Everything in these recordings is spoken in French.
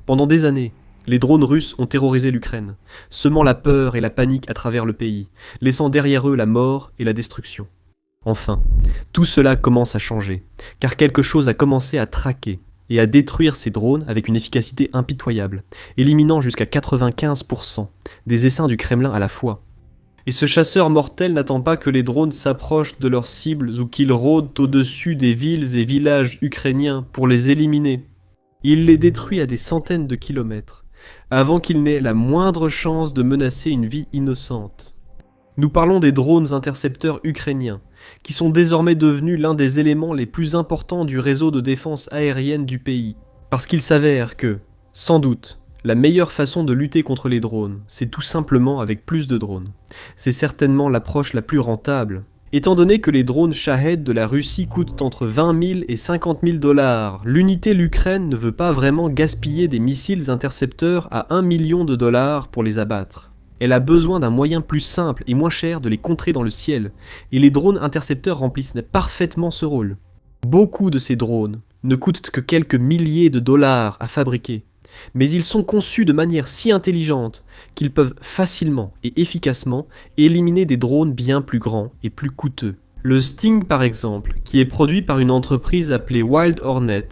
Pendant des années, les drones russes ont terrorisé l'Ukraine, semant la peur et la panique à travers le pays, laissant derrière eux la mort et la destruction. Enfin, tout cela commence à changer, car quelque chose a commencé à traquer et à détruire ces drones avec une efficacité impitoyable, éliminant jusqu'à 95% des essaims du Kremlin à la fois. Et ce chasseur mortel n'attend pas que les drones s'approchent de leurs cibles ou qu'ils rôdent au-dessus des villes et villages ukrainiens pour les éliminer. Il les détruit à des centaines de kilomètres, avant qu'il n'ait la moindre chance de menacer une vie innocente. Nous parlons des drones intercepteurs ukrainiens, qui sont désormais devenus l'un des éléments les plus importants du réseau de défense aérienne du pays. Parce qu'il s'avère que, sans doute, la meilleure façon de lutter contre les drones, c'est tout simplement avec plus de drones. C'est certainement l'approche la plus rentable. Étant donné que les drones Shahed de la Russie coûtent entre 20 000 et 50 000 $, l'unité l'Ukraine ne veut pas vraiment gaspiller des missiles intercepteurs à 1 million de dollars pour les abattre. Elle a besoin d'un moyen plus simple et moins cher de les contrer dans le ciel, et les drones intercepteurs remplissent parfaitement ce rôle. Beaucoup de ces drones ne coûtent que quelques milliers de dollars à fabriquer, mais ils sont conçus de manière si intelligente qu'ils peuvent facilement et efficacement éliminer des drones bien plus grands et plus coûteux. Le Sting par exemple, qui est produit par une entreprise appelée Wild Hornet,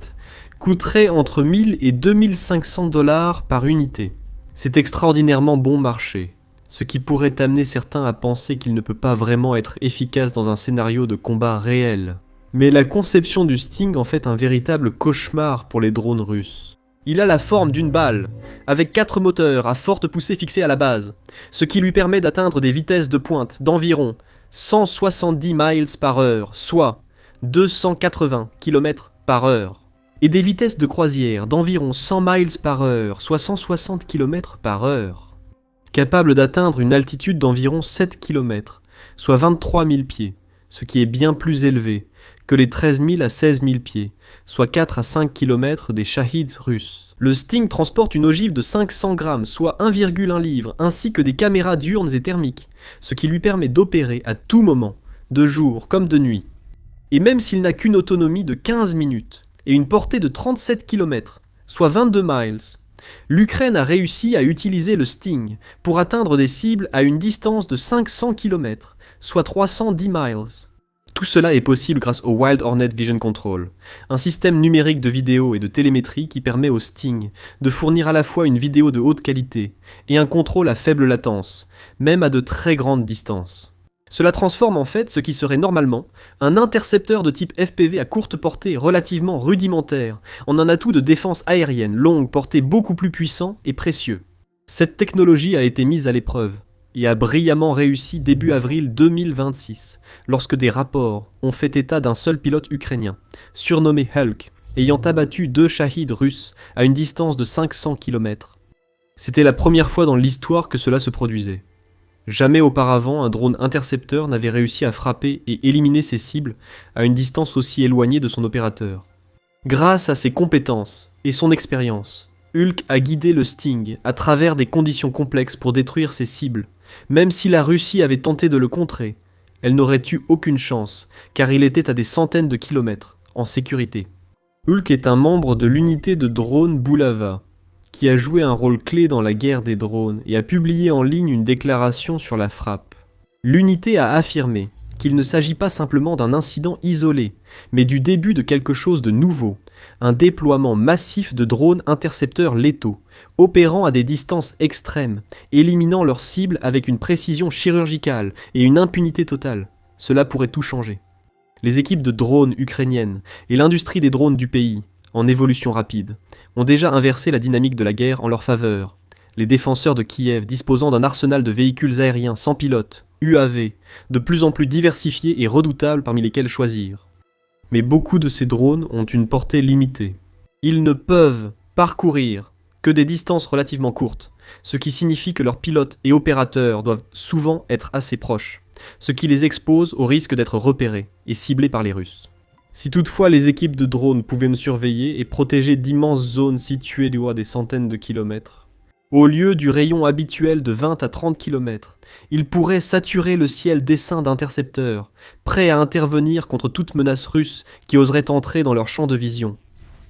coûterait entre 1000 et 2500 $ par unité. C'est extraordinairement bon marché, ce qui pourrait amener certains à penser qu'il ne peut pas vraiment être efficace dans un scénario de combat réel. Mais la conception du Sting en fait un véritable cauchemar pour les drones russes. Il a la forme d'une balle, avec 4 moteurs à forte poussée fixés à la base, ce qui lui permet d'atteindre des vitesses de pointe d'environ 170 miles par heure, soit 280 km par heure, et des vitesses de croisière d'environ 100 miles par heure, soit 160 km par heure, capable d'atteindre une altitude d'environ 7 km, soit 23 000 pieds, ce qui est bien plus élevé que les 13 000 à 16 000 pieds, soit 4 à 5 km des Shahed russes. Le Sting transporte une ogive de 500 grammes, soit 1,1 livre, ainsi que des caméras diurnes et thermiques, ce qui lui permet d'opérer à tout moment, de jour comme de nuit. Et même s'il n'a qu'une autonomie de 15 minutes et une portée de 37 km, soit 22 miles, l'Ukraine a réussi à utiliser le Sting pour atteindre des cibles à une distance de 500 km, soit 310 miles. Tout cela est possible grâce au Wild Hornet Vision Control, un système numérique de vidéo et de télémétrie qui permet au Sting de fournir à la fois une vidéo de haute qualité et un contrôle à faible latence, même à de très grandes distances. Cela transforme en fait ce qui serait normalement un intercepteur de type FPV à courte portée relativement rudimentaire en un atout de défense aérienne longue portée beaucoup plus puissant et précieux. Cette technologie a été mise à l'épreuve et a brillamment réussi début avril 2026, lorsque des rapports ont fait état d'un seul pilote ukrainien, surnommé Hulk, ayant abattu 2 Shahed russes à une distance de 500 km. C'était la première fois dans l'histoire que cela se produisait. Jamais auparavant un drone intercepteur n'avait réussi à frapper et éliminer ses cibles à une distance aussi éloignée de son opérateur. Grâce à ses compétences et son expérience, Hulk a guidé le Sting à travers des conditions complexes pour détruire ses cibles. Même si la Russie avait tenté de le contrer, elle n'aurait eu aucune chance, car il était à des centaines de kilomètres, en sécurité. Hulk est un membre de l'unité de drones Bulava, qui a joué un rôle clé dans la guerre des drones et a publié en ligne une déclaration sur la frappe. L'unité a affirmé qu'il ne s'agit pas simplement d'un incident isolé, mais du début de quelque chose de nouveau, un déploiement massif de drones intercepteurs létaux, opérant à des distances extrêmes, éliminant leurs cibles avec une précision chirurgicale et une impunité totale. Cela pourrait tout changer. Les équipes de drones ukrainiennes et l'industrie des drones du pays, en évolution rapide, ont déjà inversé la dynamique de la guerre en leur faveur. Les défenseurs de Kiev disposant d'un arsenal de véhicules aériens sans pilote, UAV, de plus en plus diversifiés et redoutables parmi lesquels choisir. Mais beaucoup de ces drones ont une portée limitée. Ils ne peuvent parcourir que des distances relativement courtes, ce qui signifie que leurs pilotes et opérateurs doivent souvent être assez proches, ce qui les expose au risque d'être repérés et ciblés par les Russes. Si toutefois les équipes de drones pouvaient me surveiller et protéger d'immenses zones situées loin des centaines de kilomètres, au lieu du rayon habituel de 20 à 30 km, ils pourraient saturer le ciel d'essaims d'intercepteurs, prêts à intervenir contre toute menace russe qui oserait entrer dans leur champ de vision.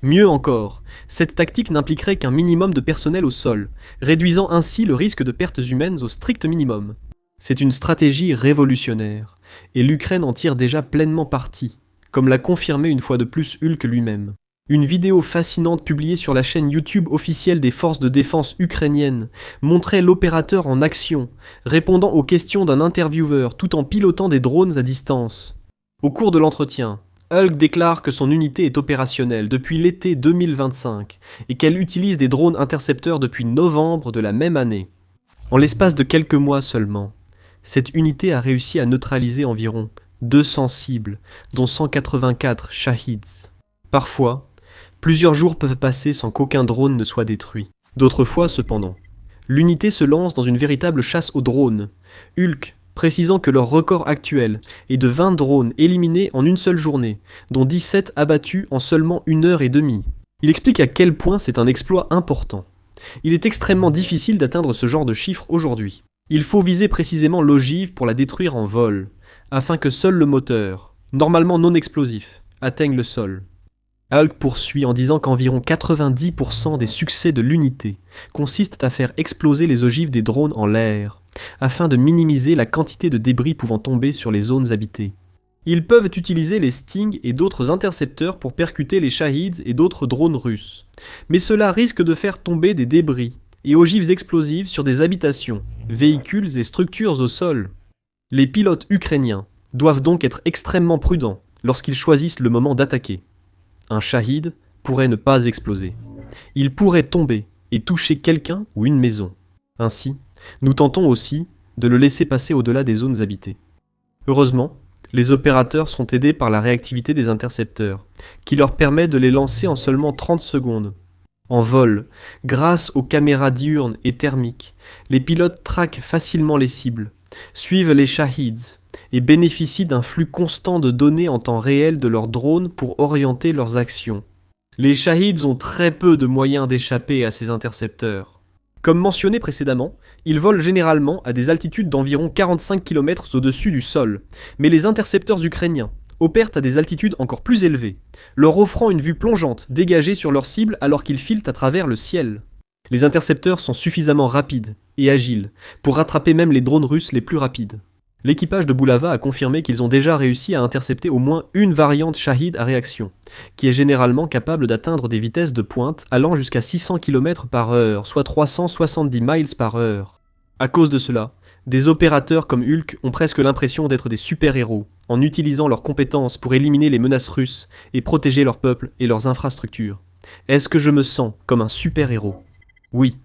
Mieux encore, cette tactique n'impliquerait qu'un minimum de personnel au sol, réduisant ainsi le risque de pertes humaines au strict minimum. C'est une stratégie révolutionnaire, et l'Ukraine en tire déjà pleinement parti, comme l'a confirmé une fois de plus Hulk lui-même. Une vidéo fascinante publiée sur la chaîne YouTube officielle des forces de défense ukrainiennes montrait l'opérateur en action, répondant aux questions d'un intervieweur tout en pilotant des drones à distance. Au cours de l'entretien, Hulk déclare que son unité est opérationnelle depuis l'été 2025 et qu'elle utilise des drones intercepteurs depuis novembre de la même année. En l'espace de quelques mois seulement, cette unité a réussi à neutraliser environ 200 cibles, dont 184 Shahids. Parfois, plusieurs jours peuvent passer sans qu'aucun drone ne soit détruit. D'autres fois, cependant, l'unité se lance dans une véritable chasse aux drones. Hulk précisant que leur record actuel est de 20 drones éliminés en une seule journée, dont 17 abattus en seulement 1h30. Il explique à quel point c'est un exploit important. Il est extrêmement difficile d'atteindre ce genre de chiffre aujourd'hui. Il faut viser précisément l'ogive pour la détruire en vol, afin que seul le moteur, normalement non explosif, atteigne le sol. Hulk poursuit en disant qu'environ 90% des succès de l'unité consistent à faire exploser les ogives des drones en l'air, afin de minimiser la quantité de débris pouvant tomber sur les zones habitées. Ils peuvent utiliser les Sting et d'autres intercepteurs pour percuter les Shahids et d'autres drones russes, mais cela risque de faire tomber des débris et ogives explosives sur des habitations, véhicules et structures au sol. Les pilotes ukrainiens doivent donc être extrêmement prudents lorsqu'ils choisissent le moment d'attaquer. Un Shahid pourrait ne pas exploser. Il pourrait tomber et toucher quelqu'un ou une maison. Ainsi, nous tentons aussi de le laisser passer au-delà des zones habitées. Heureusement, les opérateurs sont aidés par la réactivité des intercepteurs, qui leur permet de les lancer en seulement 30 secondes. En vol, grâce aux caméras diurnes et thermiques, les pilotes traquent facilement les cibles, suivent les Shahids et bénéficient d'un flux constant de données en temps réel de leurs drones pour orienter leurs actions. Les Shahids ont très peu de moyens d'échapper à ces intercepteurs. Comme mentionné précédemment, ils volent généralement à des altitudes d'environ 45 km au-dessus du sol, mais les intercepteurs ukrainiens opèrent à des altitudes encore plus élevées, leur offrant une vue plongeante dégagée sur leur cible alors qu'ils filent à travers le ciel. Les intercepteurs sont suffisamment rapides et agiles pour rattraper même les drones russes les plus rapides. L'équipage de Bulava a confirmé qu'ils ont déjà réussi à intercepter au moins une variante Shahid à réaction, qui est généralement capable d'atteindre des vitesses de pointe allant jusqu'à 600 km/h, soit 370 miles par heure. À cause de cela, des opérateurs comme Hulk ont presque l'impression d'être des super-héros, en utilisant leurs compétences pour éliminer les menaces russes et protéger leur peuple et leurs infrastructures. Est-ce que je me sens comme un super-héros ? Oui.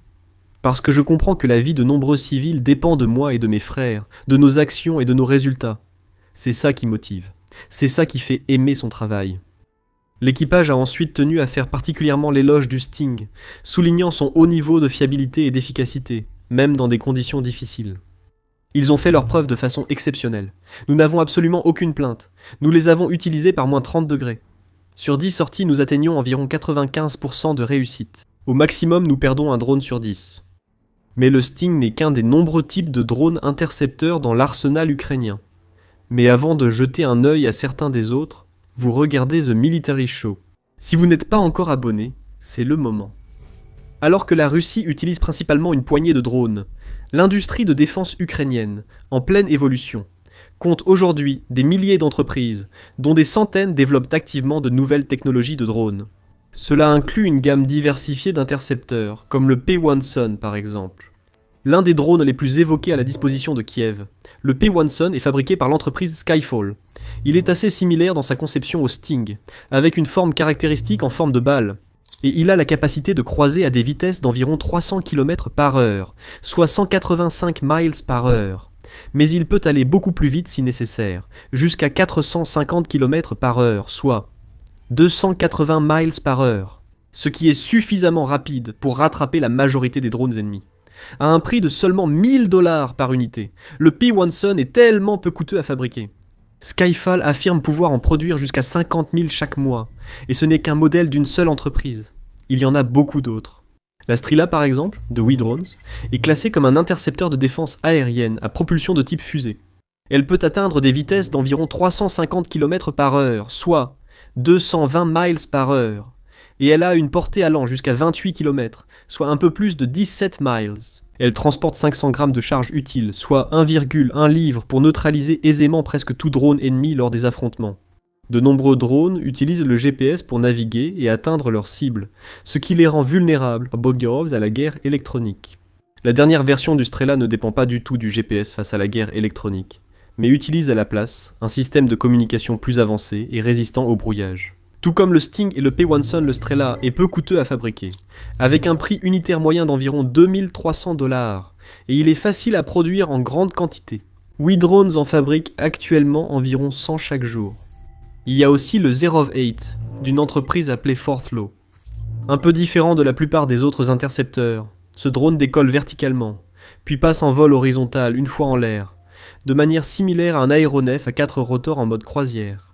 Parce que je comprends que la vie de nombreux civils dépend de moi et de mes frères, de nos actions et de nos résultats. C'est ça qui motive. C'est ça qui fait aimer son travail. L'équipage a ensuite tenu à faire particulièrement l'éloge du Sting, soulignant son haut niveau de fiabilité et d'efficacité, même dans des conditions difficiles. Ils ont fait leur preuve de façon exceptionnelle. Nous n'avons absolument aucune plainte. Nous les avons utilisés par moins 30 degrés. Sur 10 sorties, nous atteignons environ 95% de réussite. Au maximum, nous perdons un drone sur 10. Mais le Sting n'est qu'un des nombreux types de drones intercepteurs dans l'arsenal ukrainien. Mais avant de jeter un œil à certains des autres, vous regardez The Military Show. Si vous n'êtes pas encore abonné, c'est le moment. Alors que la Russie utilise principalement une poignée de drones, l'industrie de défense ukrainienne, en pleine évolution, compte aujourd'hui des milliers d'entreprises, dont des centaines développent activement de nouvelles technologies de drones. Cela inclut une gamme diversifiée d'intercepteurs, comme le P-1 Sun par exemple. L'un des drones les plus évoqués à la disposition de Kiev, le P-1 Sun est fabriqué par l'entreprise Skyfall. Il est assez similaire dans sa conception au Sting, avec une forme caractéristique en forme de balle, et il a la capacité de croiser à des vitesses d'environ 300 km/h, soit 185 miles par heure. Mais il peut aller beaucoup plus vite si nécessaire, jusqu'à 450 km/h, soit 280 miles par heure, ce qui est suffisamment rapide pour rattraper la majorité des drones ennemis. À un prix de seulement $1000 par unité, le P-1 Sun est tellement peu coûteux à fabriquer. Skyfall affirme pouvoir en produire jusqu'à 50 000 chaque mois, et ce n'est qu'un modèle d'une seule entreprise. Il y en a beaucoup d'autres. La Strela par exemple, de WeDrones, est classée comme un intercepteur de défense aérienne à propulsion de type fusée. Elle peut atteindre des vitesses d'environ 350 km/h, soit 220 miles par heure, et elle a une portée allant jusqu'à 28 km, soit un peu plus de 17 miles. Elle transporte 500 grammes de charge utile, soit 1,1 livre pour neutraliser aisément presque tout drone ennemi lors des affrontements. De nombreux drones utilisent le GPS pour naviguer et atteindre leurs cibles, ce qui les rend vulnérables à la guerre électronique. La dernière version du Strela ne dépend pas du tout du GPS face à la guerre électronique, mais utilise à la place un système de communication plus avancé et résistant au brouillage. Tout comme le Sting et le P1 Sun, le Strela est peu coûteux à fabriquer, avec un prix unitaire moyen d'environ 2300 $, et il est facile à produire en grande quantité. WeDrones en fabrique actuellement environ 100 chaque jour. Il y a aussi le Zerov 8, d'une entreprise appelée Forthlow. Un peu différent de la plupart des autres intercepteurs, ce drone décolle verticalement, puis passe en vol horizontal une fois en l'air, de manière similaire à un aéronef à 4 rotors en mode croisière.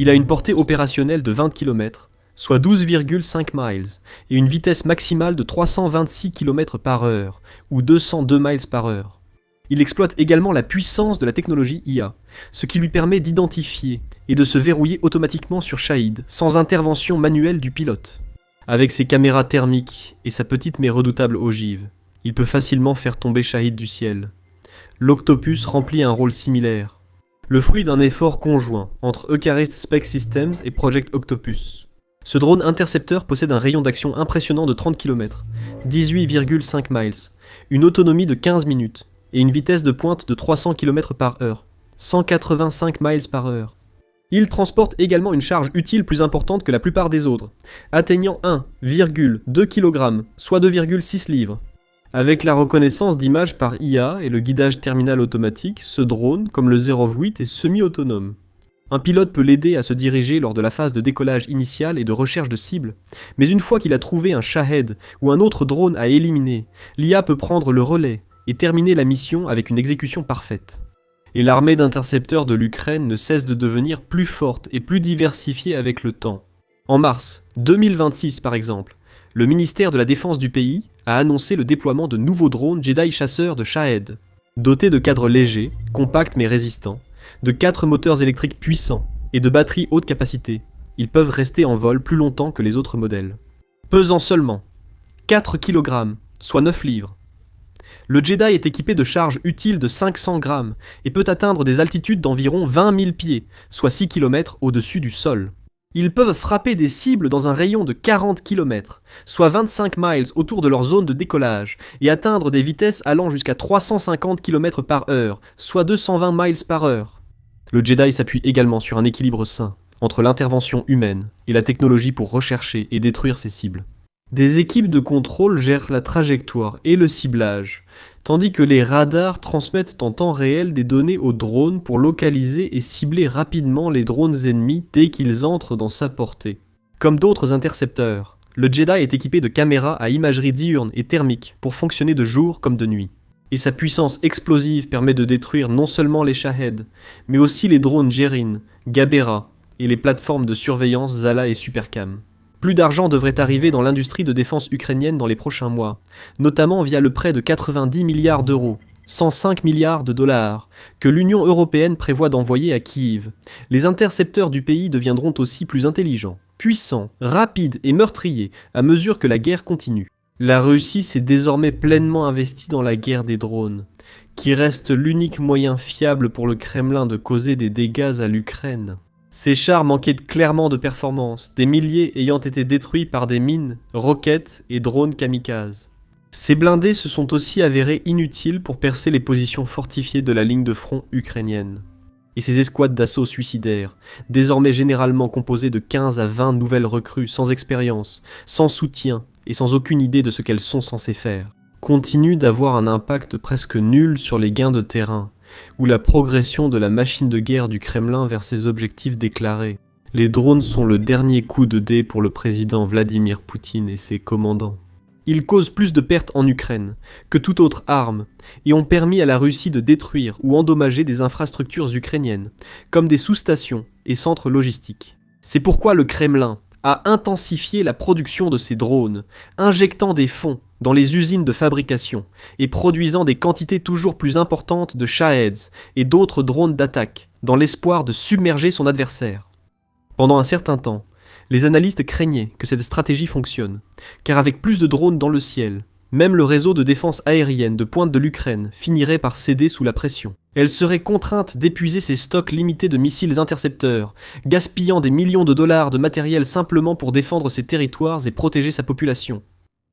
Il a une portée opérationnelle de 20 km, soit 12,5 miles, et une vitesse maximale de 326 km/h, ou 202 miles par heure. Il exploite également la puissance de la technologie IA, ce qui lui permet d'identifier et de se verrouiller automatiquement sur Shahid, sans intervention manuelle du pilote. Avec ses caméras thermiques et sa petite mais redoutable ogive, il peut facilement faire tomber Shahid du ciel. L'Octopus remplit un rôle similaire, le fruit d'un effort conjoint entre Eucharist Spec Systems et Project Octopus. Ce drone intercepteur possède un rayon d'action impressionnant de 30 km, 18,5 miles, une autonomie de 15 minutes, et une vitesse de pointe de 300 km/h, 185 miles par heure. Il transporte également une charge utile plus importante que la plupart des autres, atteignant 1,2 kg, soit 2,6 livres. Avec la reconnaissance d'images par IA et le guidage terminal automatique, ce drone, comme le Zerov 8, est semi-autonome. Un pilote peut l'aider à se diriger lors de la phase de décollage initial et de recherche de cible, mais une fois qu'il a trouvé un Shahed ou un autre drone à éliminer, l'IA peut prendre le relais et terminer la mission avec une exécution parfaite. Et l'armée d'intercepteurs de l'Ukraine ne cesse de devenir plus forte et plus diversifiée avec le temps. En mars 2026 par exemple, le ministère de la Défense du pays a annoncé le déploiement de nouveaux drones Jedi chasseurs de Shahed, dotés de cadres légers, compacts mais résistants, de 4 moteurs électriques puissants et de batteries haute capacité. Ils peuvent rester en vol plus longtemps que les autres modèles. Pesant seulement 4 kg, soit 9 livres. Le Jedi est équipé de charges utiles de 500 grammes et peut atteindre des altitudes d'environ 20 000 pieds, soit 6 km au-dessus du sol. Ils peuvent frapper des cibles dans un rayon de 40 km, soit 25 miles autour de leur zone de décollage, et atteindre des vitesses allant jusqu'à 350 km/h, soit 220 miles par heure. Le Jedi s'appuie également sur un équilibre sain entre l'intervention humaine et la technologie pour rechercher et détruire ses cibles. Des équipes de contrôle gèrent la trajectoire et le ciblage, tandis que les radars transmettent en temps réel des données aux drones pour localiser et cibler rapidement les drones ennemis dès qu'ils entrent dans sa portée. Comme d'autres intercepteurs, le Jedi est équipé de caméras à imagerie diurne et thermique pour fonctionner de jour comme de nuit. Et sa puissance explosive permet de détruire non seulement les Shahed, mais aussi les drones Gerin, Gabera et les plateformes de surveillance Zala et Supercam. Plus d'argent devrait arriver dans l'industrie de défense ukrainienne dans les prochains mois, notamment via le prêt de 90 milliards d'euros, 105 milliards de dollars, que l'Union européenne prévoit d'envoyer à Kiev. Les intercepteurs du pays deviendront aussi plus intelligents, puissants, rapides et meurtriers à mesure que la guerre continue. La Russie s'est désormais pleinement investie dans la guerre des drones, qui reste l'unique moyen fiable pour le Kremlin de causer des dégâts à l'Ukraine. Ces chars manquaient clairement de performance, des milliers ayant été détruits par des mines, roquettes et drones kamikazes. Ces blindés se sont aussi avérés inutiles pour percer les positions fortifiées de la ligne de front ukrainienne. Et ces escouades d'assaut suicidaires, désormais généralement composées de 15 à 20 nouvelles recrues sans expérience, sans soutien et sans aucune idée de ce qu'elles sont censées faire, continuent d'avoir un impact presque nul sur les gains de terrain, ou la progression de la machine de guerre du Kremlin vers ses objectifs déclarés. Les drones sont le dernier coup de dé pour le président Vladimir Poutine et ses commandants. Ils causent plus de pertes en Ukraine que toute autre arme et ont permis à la Russie de détruire ou endommager des infrastructures ukrainiennes, comme des sous-stations et centres logistiques. C'est pourquoi le Kremlin a intensifié la production de ces drones, injectant des fonds dans les usines de fabrication et produisant des quantités toujours plus importantes de Shaheds et d'autres drones d'attaque, dans l'espoir de submerger son adversaire. Pendant un certain temps, Les analystes craignaient que cette stratégie fonctionne, car avec plus de drones dans le ciel, même le réseau de défense aérienne de pointe de l'Ukraine finirait par céder sous la pression. Elle serait contrainte d'épuiser ses stocks limités de missiles intercepteurs, gaspillant des millions de dollars de matériel simplement pour défendre ses territoires et protéger sa population.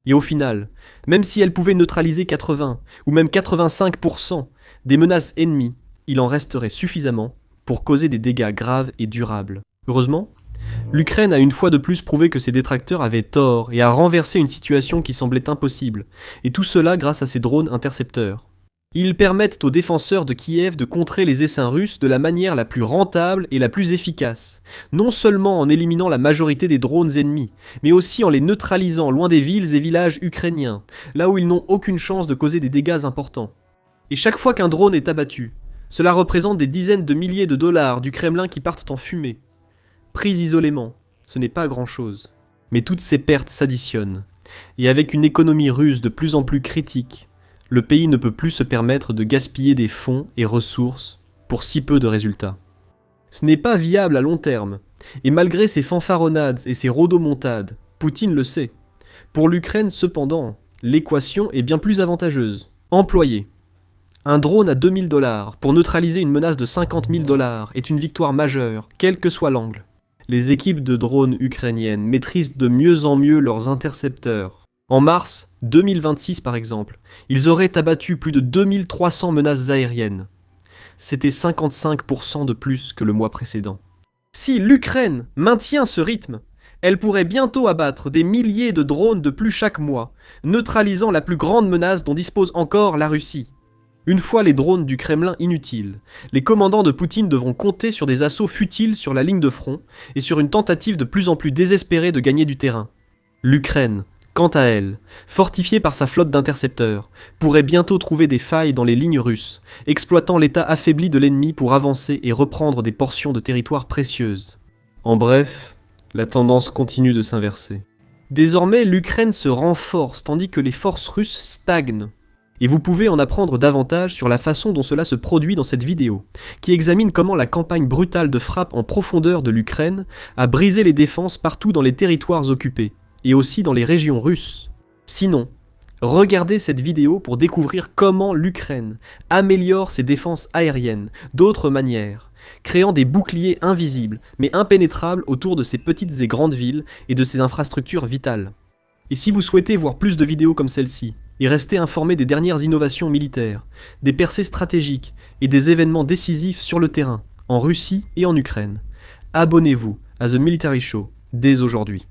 Et au final, même si elle pouvait neutraliser 80 ou même 85% des menaces ennemies, il en resterait suffisamment pour causer des dégâts graves et durables. Heureusement, l'Ukraine a une fois de plus prouvé que ses détracteurs avaient tort et a renversé une situation qui semblait impossible, et tout cela grâce à ses drones intercepteurs. Ils permettent aux défenseurs de Kiev de contrer les essaims russes de la manière la plus rentable et la plus efficace, non seulement en éliminant la majorité des drones ennemis, mais aussi en les neutralisant loin des villes et villages ukrainiens, là où ils n'ont aucune chance de causer des dégâts importants. Et chaque fois qu'un drone est abattu, cela représente des dizaines de milliers de dollars du Kremlin qui partent en fumée. Pris isolément, ce n'est pas grand-chose. Mais toutes ces pertes s'additionnent, et avec une économie russe de plus en plus critique, le pays ne peut plus se permettre de gaspiller des fonds et ressources pour si peu de résultats. Ce n'est pas viable à long terme, et malgré ses fanfaronnades et ses rodomontades, Poutine le sait. Pour l'Ukraine, cependant, l'équation est bien plus avantageuse. Employé. Un drone à 2000 $ pour neutraliser une menace de 50 000 $ est une victoire majeure, quel que soit l'angle. Les équipes de drones ukrainiennes maîtrisent de mieux en mieux leurs intercepteurs. En mars 2026 par exemple, ils auraient abattu plus de 2300 menaces aériennes. C'était 55% de plus que le mois précédent. Si l'Ukraine maintient ce rythme, elle pourrait bientôt abattre des milliers de drones de plus chaque mois, neutralisant la plus grande menace dont dispose encore la Russie. Une fois les drones du Kremlin inutiles, les commandants de Poutine devront compter sur des assauts futiles sur la ligne de front et sur une tentative de plus en plus désespérée de gagner du terrain. L'Ukraine, quant à elle, fortifiée par sa flotte d'intercepteurs, pourrait bientôt trouver des failles dans les lignes russes, exploitant l'état affaibli de l'ennemi pour avancer et reprendre des portions de territoire précieuses. En bref, la tendance continue de s'inverser. Désormais, l'Ukraine se renforce tandis que les forces russes stagnent. Et vous pouvez en apprendre davantage sur la façon dont cela se produit dans cette vidéo, qui examine comment la campagne brutale de frappe en profondeur de l'Ukraine a brisé les défenses partout dans les territoires occupés, et aussi dans les régions russes. Sinon, regardez cette vidéo pour découvrir comment l'Ukraine améliore ses défenses aériennes d'autres manières, créant des boucliers invisibles mais impénétrables autour de ses petites et grandes villes et de ses infrastructures vitales. Et si vous souhaitez voir plus de vidéos comme celle-ci, et rester informé des dernières innovations militaires, des percées stratégiques et des événements décisifs sur le terrain, en Russie et en Ukraine, abonnez-vous à The Military Show dès aujourd'hui.